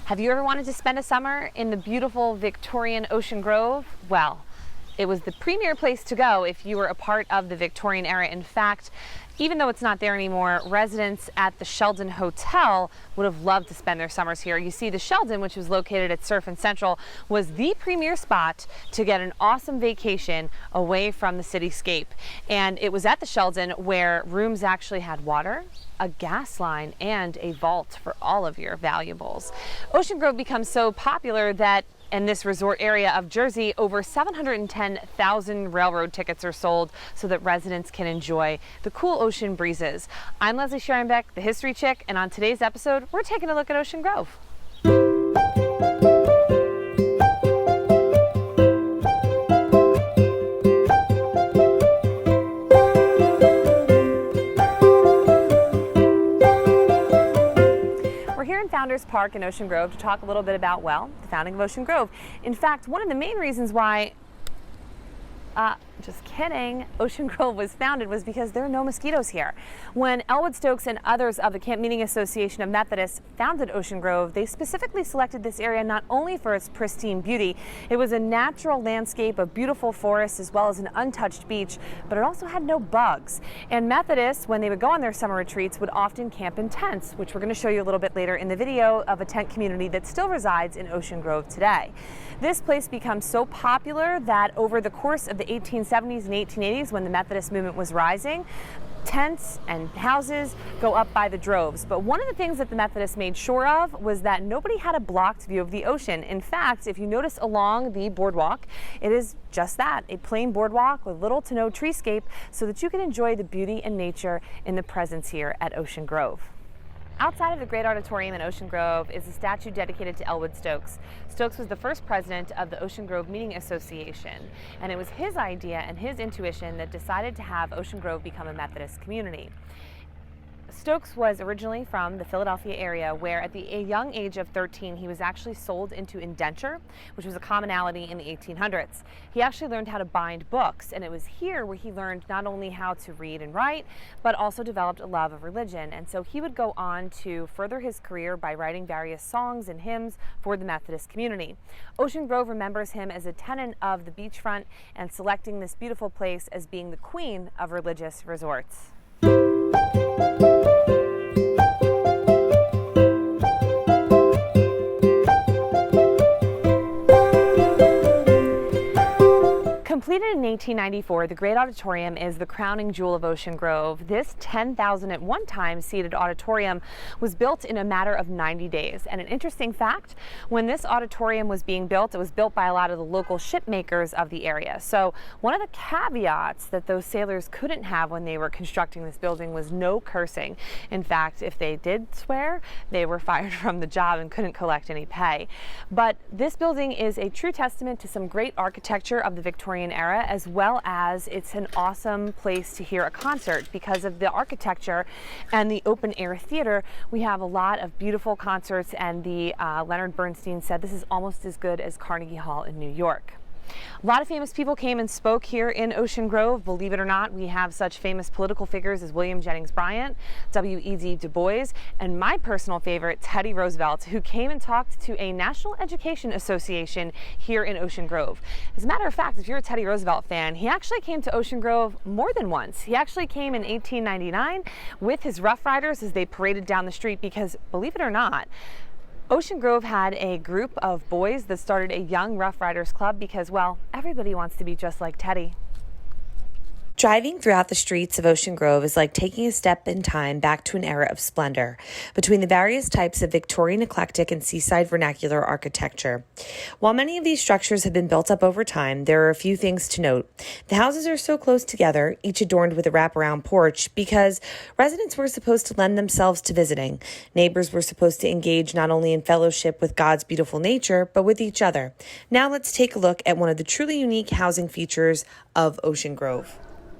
Have you ever wanted to spend a summer in the beautiful Victorian Ocean Grove? Well, it was the premier place to go if you were a part of the Victorian era. In fact, even though it's not there anymore, residents at the Sheldon Hotel would have loved to spend their summers here. You see, the Sheldon, which was located at Surf and Central, was the premier spot to get an awesome vacation away from the cityscape. And it was at the Sheldon where rooms actually had water, a gas line, and a vault for all of your valuables. Ocean Grove becomes so popular that in this resort area of Jersey, over 710,000 railroad tickets are sold so that residents can enjoy the cool ocean breezes. I'm Lesley Schierenbeck, the History Chick, and on today's episode, we're taking a look at Ocean Grove. Founders Park in Ocean Grove to talk a little bit about, well, the founding of Ocean Grove. In fact, one of the main reasons why just kidding, Ocean Grove was founded was because there are no mosquitoes here. When Elwood Stokes and others of the Camp Meeting Association of Methodists founded Ocean Grove, they specifically selected this area not only for its pristine beauty, it was a natural landscape of beautiful forests as well as an untouched beach, but it also had no bugs. And Methodists, when they would go on their summer retreats, would often camp in tents, which we're going to show you a little bit later in the video of a tent community that still resides in Ocean Grove today. This place becomes so popular that over the course of the 1870s and 1880s, when the Methodist movement was rising, tents and houses go up by the droves. But one of the things that the Methodists made sure of was that nobody had a blocked view of the ocean. In fact, if you notice along the boardwalk, it is just that, a plain boardwalk with little to no treescape so that you can enjoy the beauty and nature in the presence here at Ocean Grove. Outside of the Great Auditorium in Ocean Grove is a statue dedicated to Elwood Stokes. Stokes was the first president of the Ocean Grove Meeting Association, and it was his idea and his intuition that decided to have Ocean Grove become a Methodist community. Stokes was originally from the Philadelphia area, where at the young age of 13 he was actually sold into indenture, which was a commonality in the 1800s. He actually learned how to bind books, and it was here where he learned not only how to read and write, but also developed a love of religion. And so he would go on to further his career by writing various songs and hymns for the Methodist community. Ocean Grove remembers him as a tenant of the beachfront and selecting this beautiful place as being the queen of religious resorts. Completed in 1894, the Great Auditorium is the crowning jewel of Ocean Grove. This 10,000 at one time seated auditorium was built in a matter of 90 days. And an interesting fact, when this auditorium was being built, it was built by a lot of the local ship makers of the area. So one of the caveats that those sailors couldn't have when they were constructing this building was no cursing. In fact, if they did swear, they were fired from the job and couldn't collect any pay. But this building is a true testament to some great architecture of the Victorian era, as well as it's an awesome place to hear a concert because of the architecture and the open air theater. We have a lot of beautiful concerts, and the Leonard Bernstein said this is almost as good as Carnegie Hall in New York. A lot of famous people came and spoke here in Ocean Grove. Believe it or not, we have such famous political figures as William Jennings Bryan, W.E.B. Du Bois, and my personal favorite, Teddy Roosevelt, who came and talked to a National Education Association here in Ocean Grove. As a matter of fact, if you're a Teddy Roosevelt fan, he actually came to Ocean Grove more than once. He actually came in 1899 with his Rough Riders as they paraded down the street because, believe it or not, Ocean Grove had a group of boys that started a Young Rough Riders Club because, well, everybody wants to be just like Teddy. Driving throughout the streets of Ocean Grove is like taking a step in time back to an era of splendor between the various types of Victorian eclectic and seaside vernacular architecture. While many of these structures have been built up over time, there are a few things to note. The houses are so close together, each adorned with a wraparound porch, because residents were supposed to lend themselves to visiting. Neighbors were supposed to engage not only in fellowship with God's beautiful nature, but with each other. Now let's take a look at one of the truly unique housing features of Ocean Grove.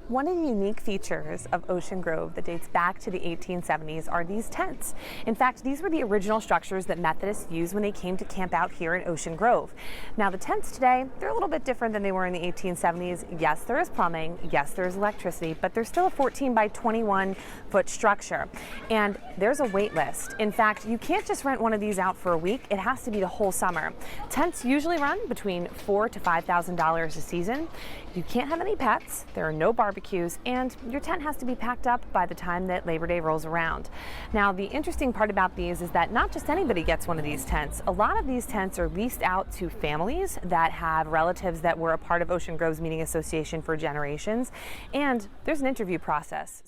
One of the unique features of Ocean Grove that dates back to the 1870s are these tents. In fact, these were the original structures that Methodists used when they came to camp out here in Ocean Grove. Now, the tents today, they're a little bit different than they were in the 1870s. Yes, there is plumbing. Yes, there's electricity, but there's still a 14 by 21 foot structure. And there's a wait list. In fact, you can't just rent one of these out for a week. It has to be the whole summer. Tents usually run between $4,000 to $5,000 a season. You can't have any pets. There are no barbecues, and your tent has to be packed up by the time that Labor Day rolls around. Now, the interesting part about these is that not just anybody gets one of these tents. A lot of these tents are leased out to families that have relatives that were a part of Ocean Grove's Meeting Association for generations, and there's an interview process.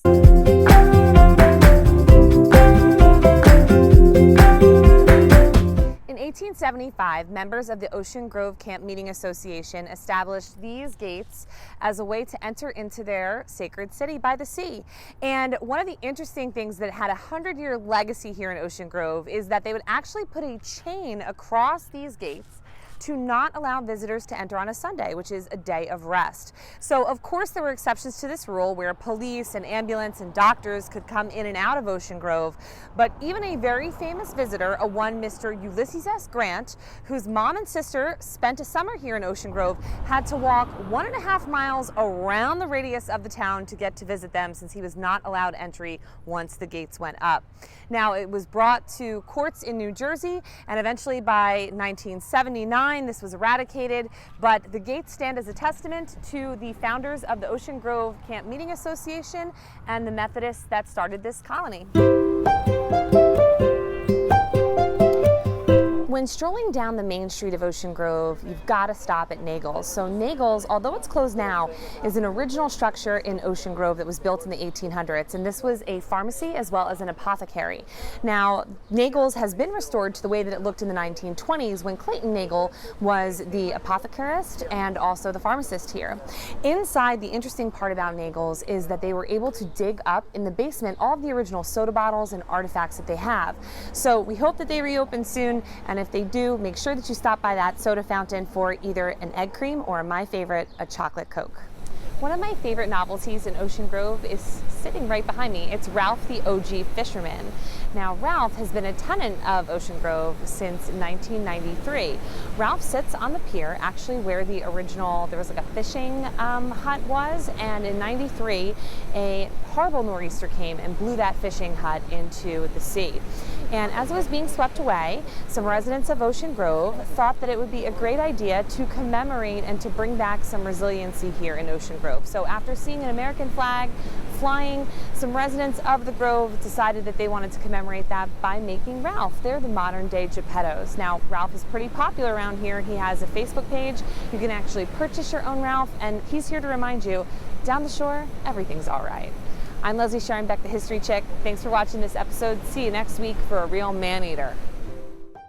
In 1875, members of the Ocean Grove Camp Meeting Association established these gates as a way to enter into their sacred city by the sea. And one of the interesting things that had a 100-year legacy here in Ocean Grove is that they would actually put a chain across these gates to not allow visitors to enter on a Sunday, which is a day of rest. So of course there were exceptions to this rule where police and ambulance and doctors could come in and out of Ocean Grove, but even a very famous visitor, a one Mr. Ulysses S. Grant, whose mom and sister spent a summer here in Ocean Grove, had to walk 1.5 miles around the radius of the town to get to visit them, since he was not allowed entry once the gates went up. Now, it was brought to courts in New Jersey, and eventually by 1979 this was eradicated, but the gates stand as a testament to the founders of the Ocean Grove Camp Meeting Association and the Methodists that started this colony. When strolling down the main street of Ocean Grove, you've got to stop at Nagel's. So Nagel's, although it's closed now, is an original structure in Ocean Grove that was built in the 1800s, and this was a pharmacy as well as an apothecary. Now, Nagel's has been restored to the way that it looked in the 1920s when Clayton Nagel was the apothecarist and also the pharmacist here. Inside, the interesting part about Nagel's is that they were able to dig up in the basement all of the original soda bottles and artifacts that they have. So we hope that they reopen soon, and if they do, make sure that you stop by that soda fountain for either an egg cream or, my favorite, a chocolate Coke. One of my favorite novelties in Ocean Grove is sitting right behind me. It's Ralph the OG Fisherman. Now, Ralph has been a tenant of Ocean Grove since 1993. Ralph sits on the pier, actually where the original, there was like a fishing hut was, and in 93, a horrible nor'easter came and blew that fishing hut into the sea. And as it was being swept away, some residents of Ocean Grove thought that it would be a great idea to commemorate and to bring back some resiliency here in Ocean Grove. So after seeing an American flag flying, some residents of the Grove decided that they wanted to commemorate that by making Ralph. They're the modern day Geppettos. Now, Ralph is pretty popular around here. He has a Facebook page. You can actually purchase your own Ralph, and he's here to remind you, down the shore, everything's all right. I'm Lesley Schierenbeck, the History Chick. Thanks for watching this episode. See you next week for a real man-eater.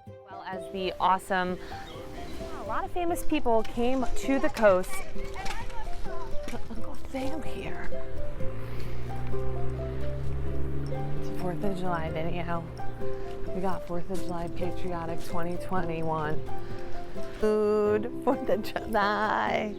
Well, as the awesome, a lot of famous people came to the coast. Uncle Sam here. It's a 4th of July video. We got 4th of July Patriotic 2021. Food, 4th of July.